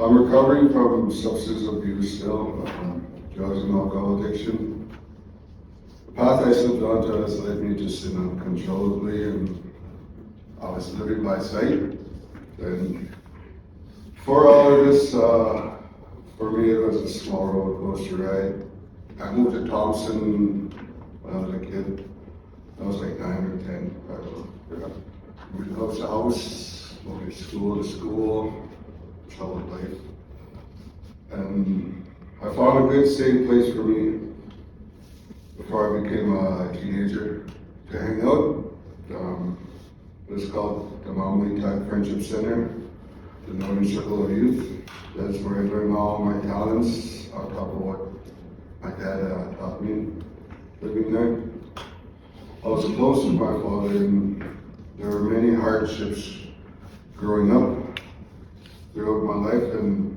I'm recovering from substance abuse still, drugs and alcohol addiction. The path I slipped onto has led me to sin uncontrollably, and I was living by sight. And for all of this, for me, it was a small roller coaster ride. I moved to Thompson when I was a kid. I was like 9 or 10. I don't know. Moved house to house, moved to school, troubled life. And I found a good safe place for me before I became a teenager to hang out. It was called the Mission-Winnipeg Friendship Center, the Northern Circle of Youth. That's where I learned all my talents on top of what my dad taught me living there. I was close to my father, and there were many hardships growing up throughout my life, and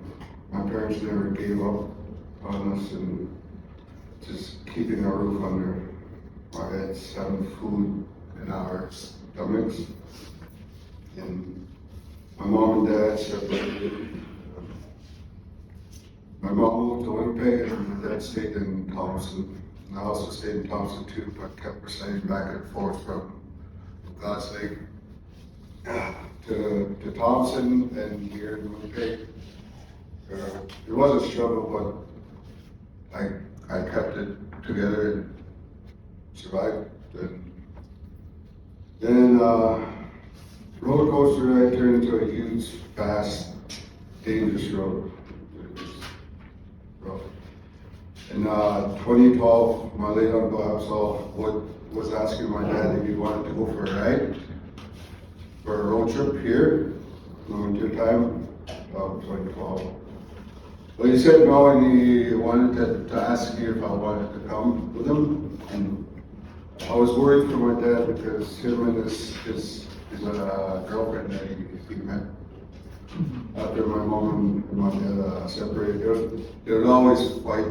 my parents never gave up on us and just keeping a roof under our heads, having food in our stomachs. And my mom and dad separated. My mom moved to Winnipeg and my dad stayed in Thompson. And I also stayed in Thompson too, but kept residing back and forth from God's Lake to Thompson and here in Winnipeg. It was a struggle, but I kept it together and survived. And then roller coaster ride turned into a huge, fast, dangerous road. It was rough. In 2012, my late uncle Absol was asking my dad if he wanted to go for a ride, for a road trip here, in the winter time of 2012. Well, he said no, and he wanted to ask me if I wanted to come with him. And I was worried for my dad because him and his girlfriend that he met after my mom and my dad separated. They would always fight,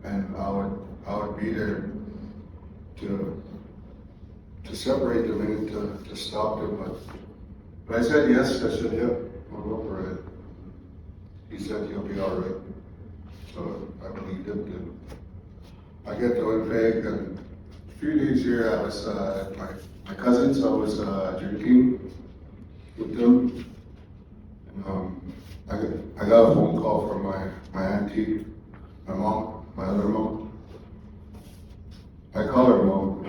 and I would be there to separate them and to stop them. But I said yes. I said yeah, I'll go for it. He said he'll be all right. So I believed him. And I get to Winnipeg, and a few days here I was my cousins. I was drinking with them. And, I got a phone call from my auntie, my mom, my other mom. I call her mom.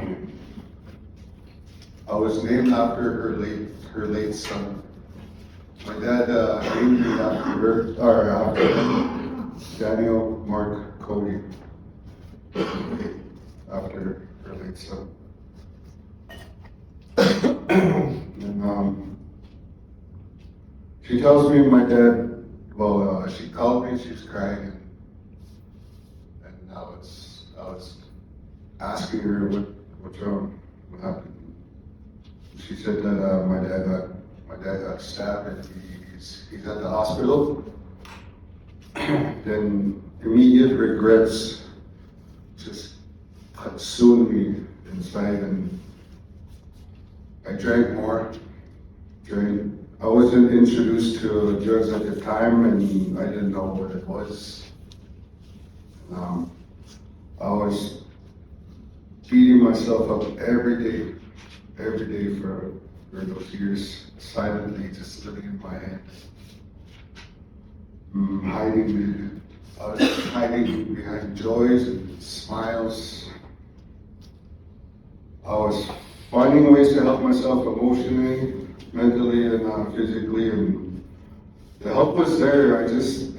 I was named after her late son. My dad named me after her, or after Daniel Mark Cody, after her late son. And she tells me my dad, she called me, she was crying, and I was asking her what's wrong, what happened. She said that my dad got stabbed and he's at the hospital. Then immediate regrets just consumed me inside, and I drank more. I wasn't introduced to drugs at the time, and I didn't know what it was. I was beating myself up every day for those years, silently just living in my head. I was hiding behind joys and smiles. I was finding ways to help myself emotionally, mentally, and physically, and the help was there. I just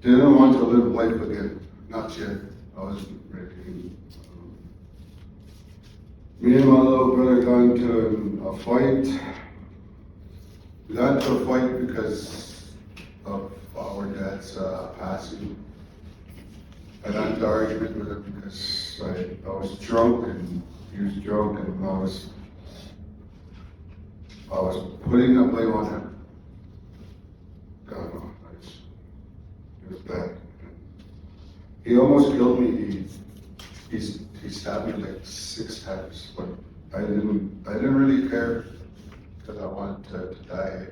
didn't want to live life again. Not yet. I wasn't ready. Me and my little brother got into a fight. We got into a fight because of our dad's passing. I got into an argument with him because I was drunk and he was drunk, and I was putting the blame on him. God, no, it was bad. He almost killed me. He stabbed me like 6 times, but I didn't really care because I wanted to die.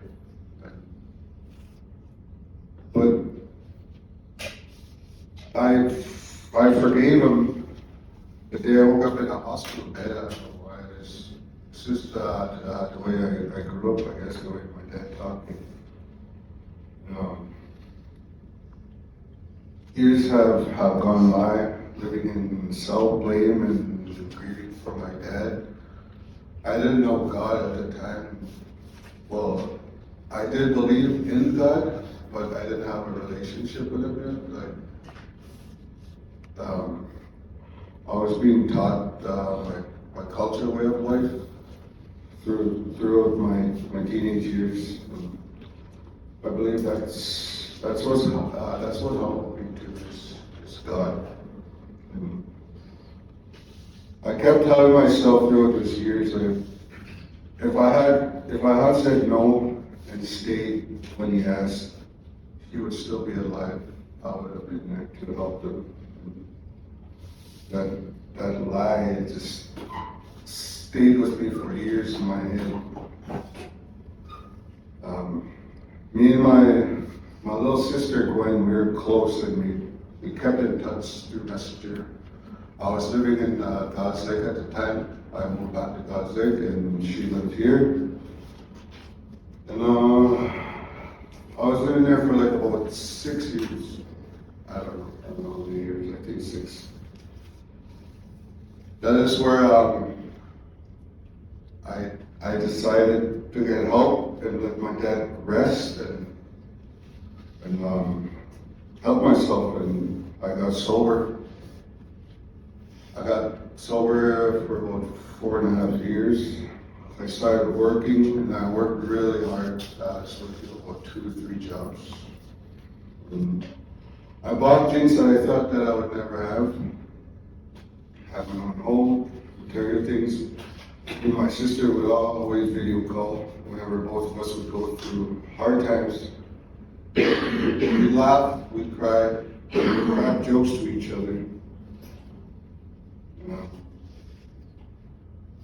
I forgave him the day I woke up in a hospital bed. I don't know why. It's just the way I grew up, I guess, the way my dad taught me. Years have gone by living in self-blame and grieving for my dad. I didn't know God at the time. Well, I did believe in God, but I didn't have a relationship with him yet. I was being taught my culture way of life throughout my teenage years. I believe that's what helped me to is God. And I kept telling myself throughout these years that if I had said no and stayed when he asked, he would still be alive. I would have been there to help him. That lie just stayed with me for years in my head. Me and my little sister Gwen, we were close, and we kept in touch through Messenger. I was living in God's Lake at the time. I moved back to God's Lake, and she lived here. And I was living there for like about 6 years. I don't know how many years. I think 6. That is where I decided to get help and let my dad rest and help myself, and I got sober. I got sober for about 4.5 years. I started working, and I worked really hard. I was working about 2 to 3 jobs. And I bought things that I thought that I would never have. Have my own home, material things. And my sister would always video call whenever both of us would go through hard times. We'd laugh, we'd cry, we'd crack jokes to each other.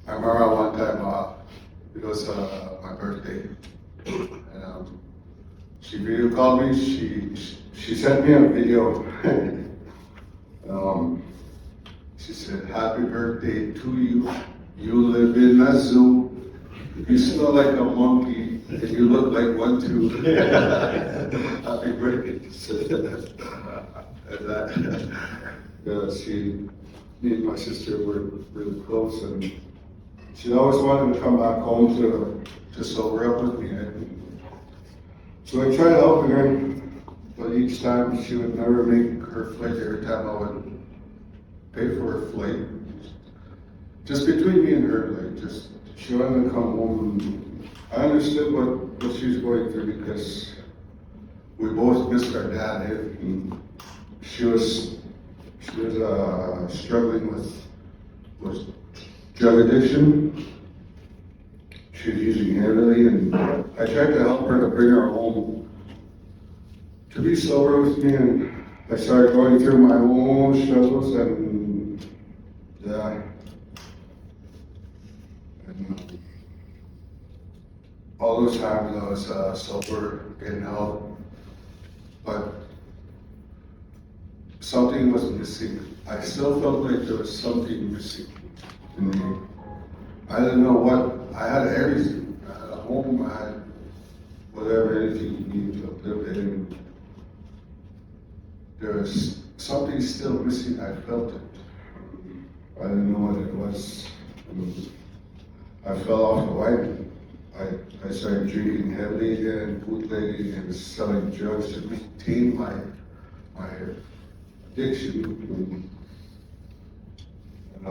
I remember one time, it was my birthday, and she video called me. She sent me a video. She said, "Happy birthday to you. You live in a zoo. You smell like a monkey, and you look like one too." Happy birthday. Me and my sister were really close, and she always wanted to come back home to sober up with me. So I tried helping her, but each time she would never make her flight. Every time I would pay for her flight, just between me and her, just she wanted to come home. I understood what she was going through because we both missed our dad. And she was struggling with drug addiction. She was using heavily, and I tried to help her to bring her home to be sober with me, and I started going through my own struggles, and all those times I was sober, getting help, but something was missing. I still felt like there was something missing in me. I didn't know what. I had everything. I had a home, I had whatever, anything you need to live in. There was something still missing. I felt it. I didn't know what it was. I fell off the wagon. I started drinking heavily again, bootlegging, and selling drugs to maintain my addiction. And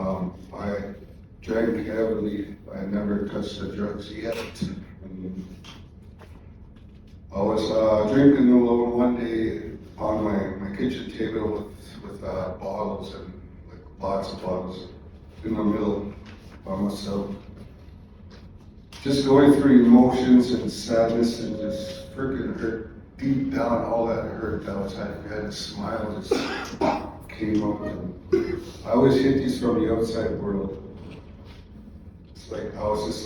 I drank heavily. I never touched the drugs yet. And I was drinking alone one day on my kitchen table with bottles, and like lots of bottles in the middle by myself. Just going through emotions and sadness and just freaking hurt. Deep down, all that hurt that was having, I had a smile just came up. And I always hit these from the outside world. It's like I was just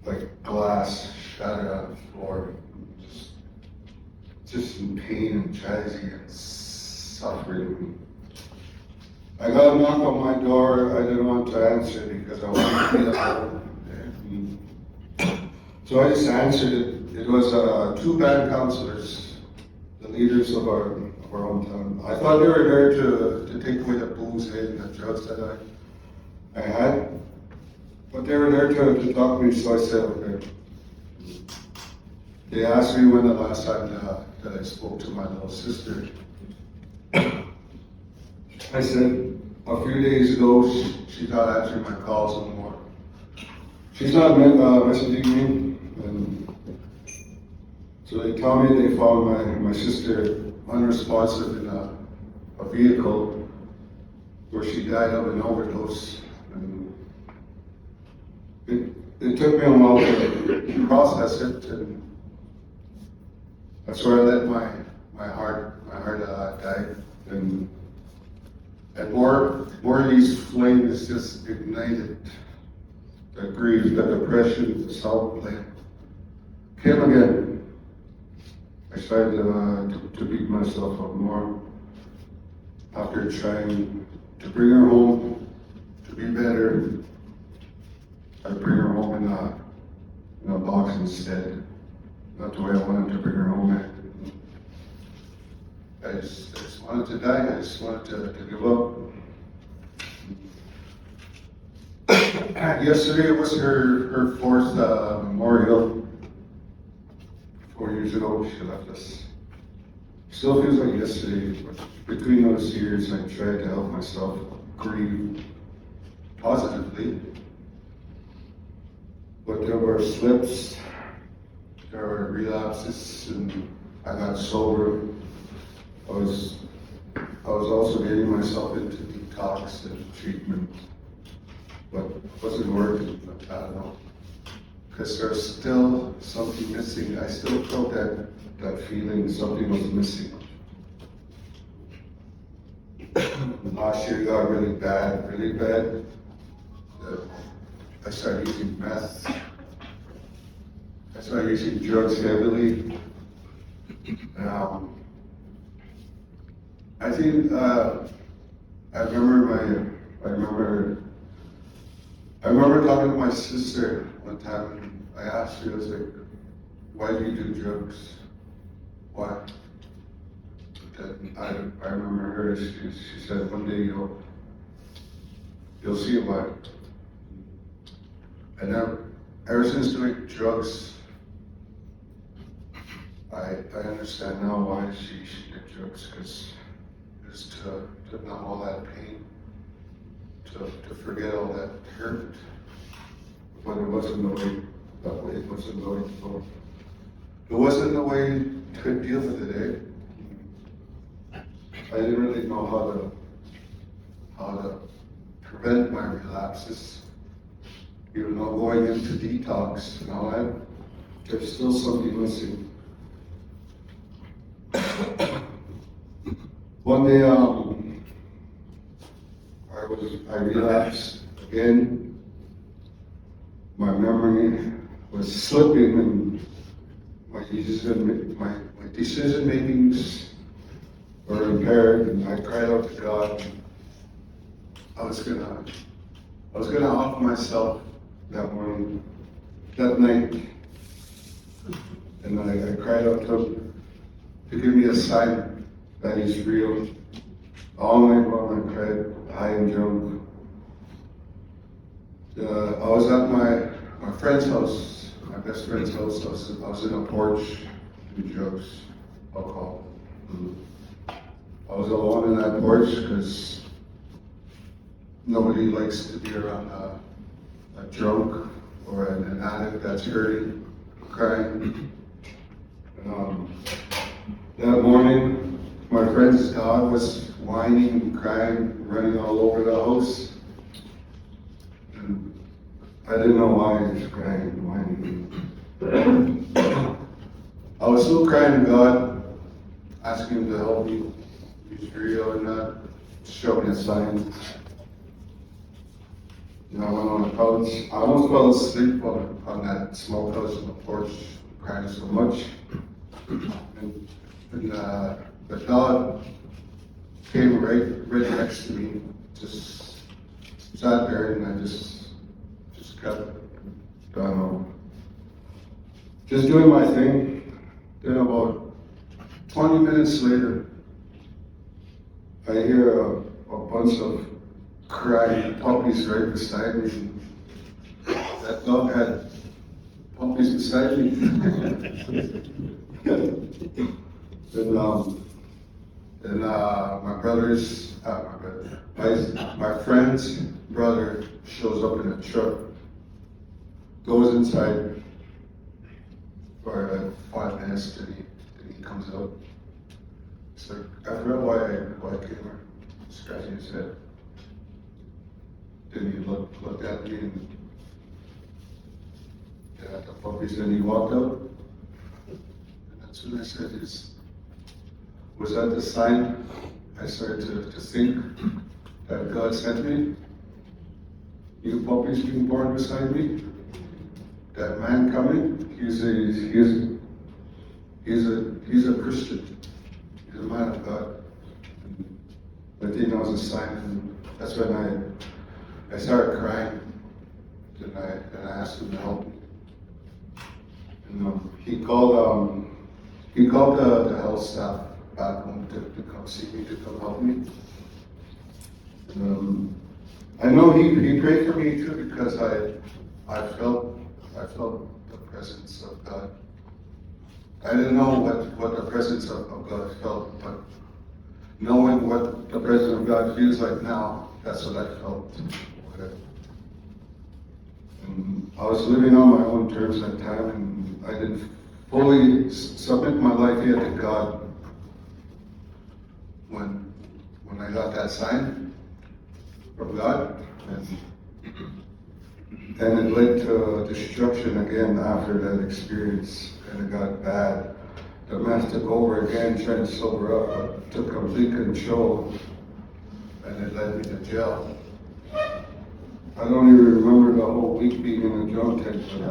like glass shattered on the floor, just in pain and tragedy and suffering. I got a knock on my door. I didn't want to answer because I wanted to be alone. So I just answered it. It was two band counselors, the leaders of our hometown. I thought they were there to take away the booze and the drugs that I had. But they were there to talk to me, so I said, okay. They asked me when the last time that I spoke to my little sister. I said, a few days ago, she's not answering my calls anymore. She's not messaging me. And so they tell me they found my sister unresponsive in a vehicle where she died of an overdose. And it took me a while to process it, and that's where I let my heart die. And more of these flames just ignited. The grief, the depression, the self-blame came again. I started to beat myself up more after trying to bring her home to be better. I bring her home in a box instead. Not the way I wanted to bring her home. I just wanted to die. I just wanted to give up. Yesterday was her fourth memorial. 4 years ago, she left us. Still feels like yesterday, but between those years, I tried to help myself grieve positively. But there were slips, there were relapses, and I got sober. I was also getting myself into detox and treatment, but it wasn't working. I don't know, because there's still something missing. I still felt that feeling something was missing. Last year got really bad. I started using meth. I started using drugs heavily. I think I remember talking to my sister one time, and I asked her, I was like, "Why do you do drugs? Why?" I remember her. She said, "One day you'll see why." And ever since doing drugs, I understand now why she did drugs, because it's to numb all that pain, to forget all that hurt. But it wasn't the way that way. It wasn't the way to go. It wasn't the way to deal with it. I didn't really know how to prevent my relapses. Even though going into detox and all that, there's still something missing. One day, I relapsed again. My memory was slipping, and my decision makings were impaired, and I cried out to God. I was gonna off myself that morning, that night, and I cried out to him to give me a sign that he's real. All night long I cried, high and drunk. I was at my friend's house, my best friend's house. I was in a porch, doing drugs, alcohol. I was alone in that porch because nobody likes to be around a drunk or an addict that's hurting, crying. That morning, my friend's dog was whining and crying, running all over the house. And I didn't know why he was crying and whining. I was still crying to God, asking him to help me. He's real and not show me a sign. I went on the couch. I almost fell asleep on that small couch on the porch, crying so much. And the dog came right next to me, just sat there, and I just kept, just doing my thing. Then about 20 minutes later, I hear a bunch of crying puppies right beside me. That dog had puppies beside me. And my friend's brother shows up in a truck, goes inside for 5 minutes, then he comes out. It's like, I forgot why I came here, scratching his head. Then he looked at me and at the puppies, and he walked out. And that's when I said, was that the sign? I started to think that God sent me. New puppies being born beside me. That man coming, he's a Christian. He's a man of God. I think that was a sign, and that's when I started crying. And I asked him to help me. And he called the health staff back home to come see me, to come help me. I know he prayed for me too, because I felt the presence of God. I didn't know what the presence of God felt, but knowing what the presence of God feels like now, that's what I felt. And I was living on my own terms at the time, and I didn't fully submit my life yet to God when I got that sign from God. And it led to destruction again after that experience, and it got bad. The mess took over again, trying to sober up, but took complete control, and it led me to jail. I don't even remember the whole week being in a drunk tank, but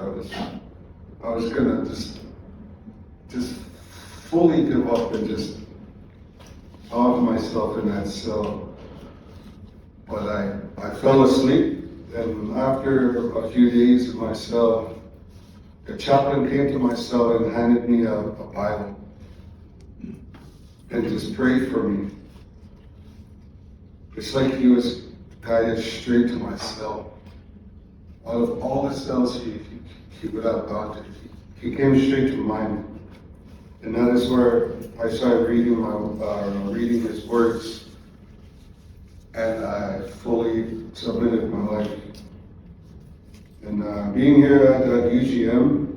I was gonna just fully give up and just off myself in that cell. But I fell asleep, and after a few days in my cell, the chaplain came to my cell and handed me a Bible and just prayed for me. It's like he was guided straight to my cell. Out of all the cells he would have gone to, he came straight to mine. And that is where I started reading his words, and I fully submitted my life. And being here at UGM,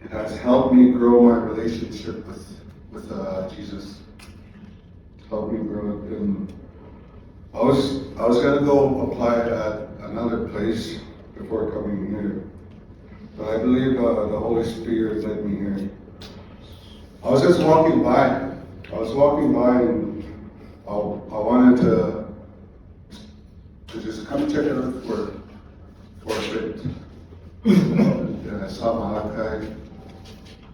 it has helped me grow my relationship with Jesus. It's helped me grow it. And I was gonna go apply at another place before coming here, but I believe the Holy Spirit led me here. I was just walking by. And I wanted to just come check it out for a bit. And I saw Malachi.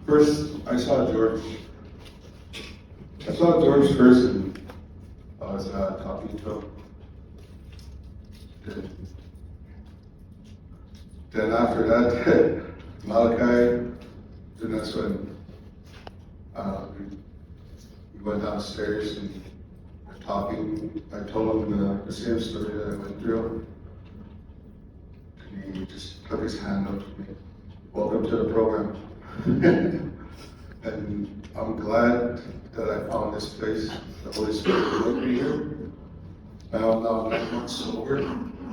First, I saw George. First, and I was talking to him. Then after that, Malachi, then that's when we went downstairs and were talking. I told him the same story that I went through. And he just put his hand up to me. Welcome to the program. And I'm glad that I found this place. The Holy Spirit led me here. I'm now 9 months sober. And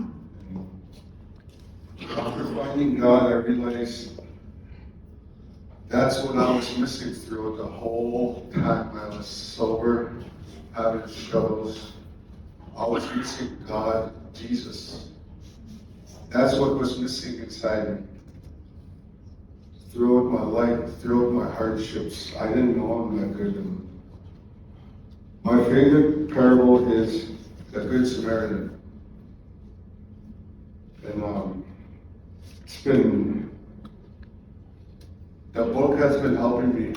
after finding God, I realized that's what I was missing through the whole time I was sober, having struggles. I was missing God, Jesus. That's what was missing inside me. Throughout my life, throughout my hardships, I didn't know I'm that good. And my favorite parable is the Good Samaritan. And the book has been helping me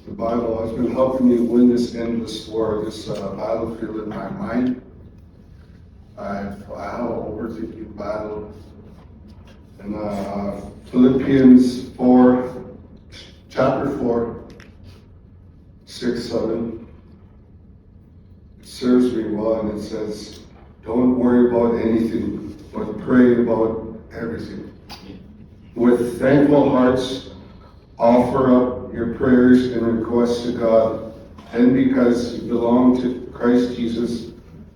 the Bible has been helping me win this endless war, this battlefield in my mind. I have an overthinking battle. And Philippians 4, chapter 4, 6, 7, it serves me well, and it says, don't worry about anything, but pray about everything. With thankful hearts, offer up your prayers and requests to God, and because you belong to Christ Jesus,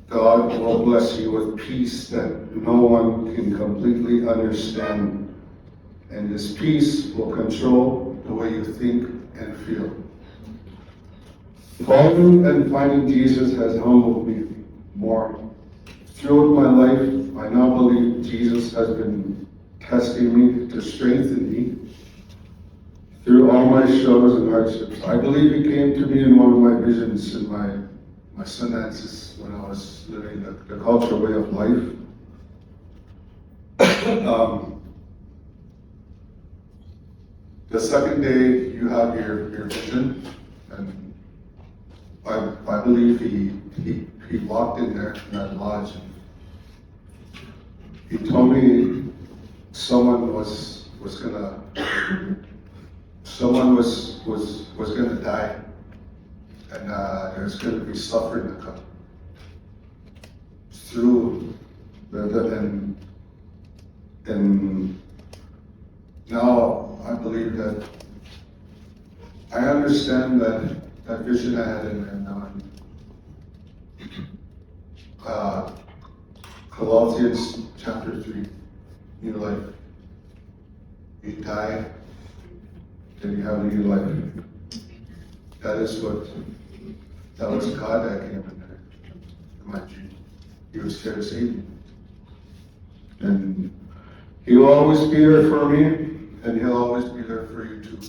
God will bless you with peace that no one can completely understand. And this peace will control the way you think and feel. Following and finding Jesus has humbled me more. Throughout my life, I now believe Jesus has been testing me to strengthen me through all my struggles and hardships. I believe he came to me in one of my visions in my Sundances when I was living the cultural way of life. The second day you have your vision, and I believe he walked in there in that lodge. And he told me someone was gonna die, and there's gonna be suffering to come through and now I believe that I understand that vision I had in Colossians chapter 3, new life. You die, then you have a new life. That was God that came in there. Mind you, he was here to save me. And he will always be there for me, and he'll always be there for you too.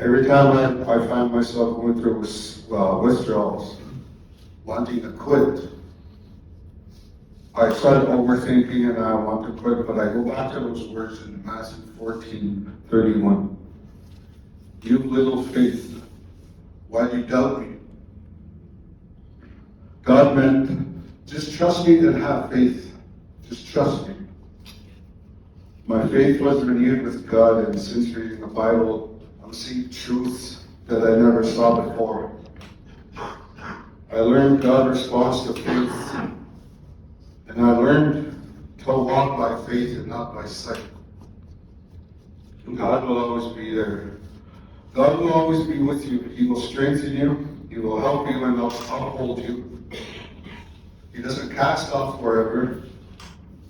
Every time I find myself going through withdrawals, wanting to quit, I start overthinking and I want to quit, but I go back to those words in Matthew 14:31. You little faith, why do you doubt me? God meant, just trust me and have faith. Just trust me. My faith was renewed with God, and since reading the Bible, I'm seeing truths that I never saw before. I learned God's response to faith, and I learned to walk by faith and not by sight. God will always be there. God will always be with you. He will strengthen you. He will help you and uphold you. He doesn't cast off forever.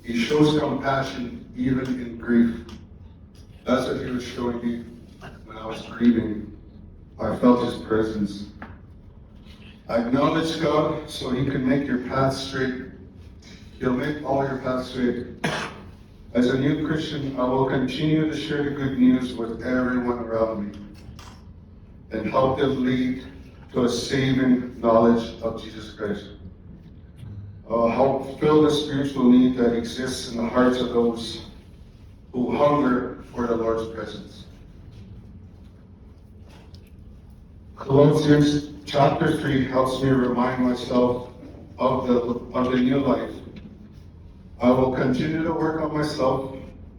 He shows compassion even in grief. That's what he was showing me when I was grieving. I felt his presence. I acknowledge God so he can make your path straight. He'll make all your paths straight. As a new Christian, I will continue to share the good news with everyone around me and help them lead to a saving knowledge of Jesus Christ. Help fill the spiritual need that exists in the hearts of those who hunger for the Lord's presence. Colossians chapter 3 helps me remind myself of the new life. I will continue to work on myself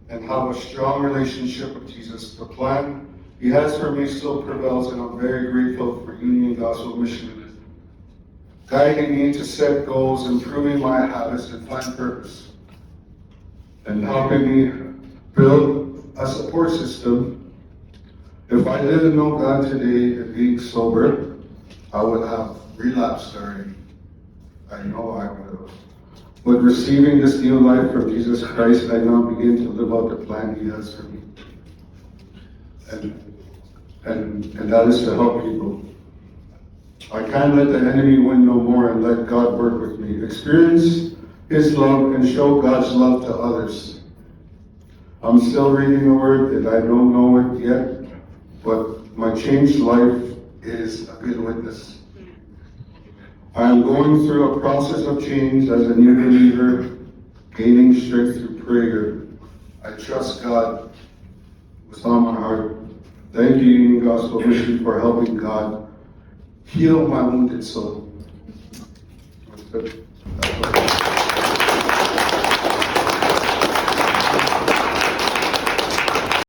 and have a strong relationship with Jesus. The plan he has for me still prevails, and I'm very grateful for Union Gospel Mission, guiding me to set goals, improving my habits, and find purpose, and helping me build a support system. If I didn't know God today and being sober, I would have relapsed already. I know I would have. But receiving this new life from Jesus Christ, I now begin to live out the plan he has for me. And that is to help people. I can't let the enemy win no more and let God work with me. Experience his love and show God's love to others. I'm still reading the word and I don't know it yet, but my changed life is a good witness. I am going through a process of change as a new believer, gaining strength through prayer. I trust God With all my heart, thank you, Union Gospel Mission, for helping God heal my wounded soul. That's it.